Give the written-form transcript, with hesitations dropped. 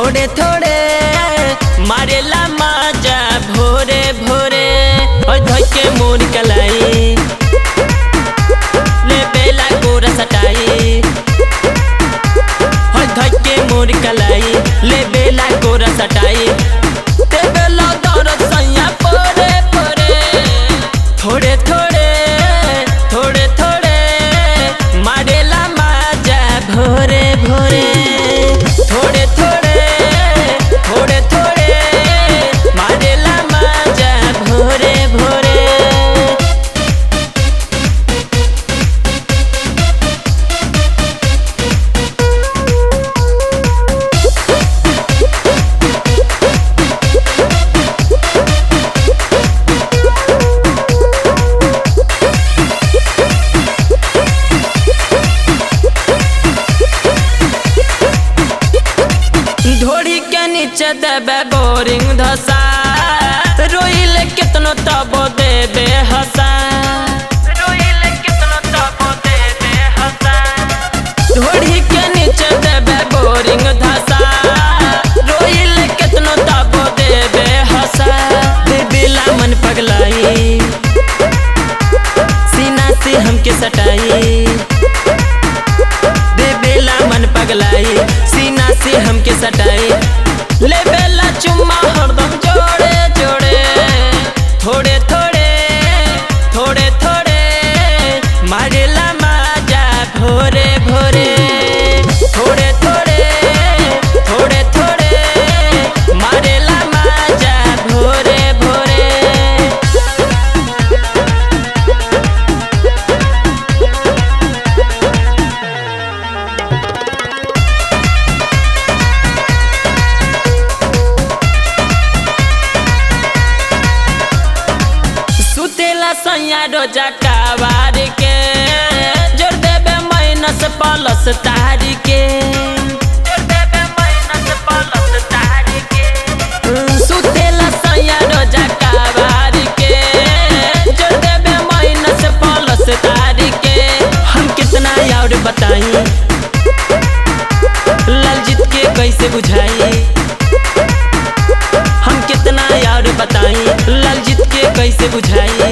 थोड़े थोड़े मारेला माजा भोरे भोरे धोई के मोर कलाई ले बेला गोरा सटाई धोई के मोर कलाई ले बेला गोरा सटाई ते बेला दर्द सैया पोरे पोरे थोड़े थोड़े थोड़े थोड़े मारेला माजा भोरे भोरे थोड़े थोड़े थोड़े थोड़े मारेला माजा भोरे भोरे। ढोड़ी के नीचे देबे बोरिंग धसा रोइले कितनो तबो देबे हसा रोइले कितनो तबो देबे हसा ढोड़ी के नीचे देबे बोरिंग धसा रोइले कितनो तबो देबे हसा दिला मन पगलाई सीना से हमके सटाई बेला मन पगलाई सीना से हमके सटाई ले बेला चुम्मा हरदम जोड़े जोड़े थोड़े थोड़े थोड़े थोड़े मारेला माजा भोरे भोरे थोड़े थोड़े थोड़े थोड़े मारेला माजा भोरे भोरे। सुतेला सैया रोजा कावार के जोड़ देबे माइनस प्लस तारी के जोड़ देबे माइनस प्लस तारी के सुतेला सैया रोजा कावार के जोड़ देबे माइनस प्लस तारी के हम कितना और बताई ललजीत के कैसे बुझाई हम कितना और बताई ललजीत के कैसे बुझाई।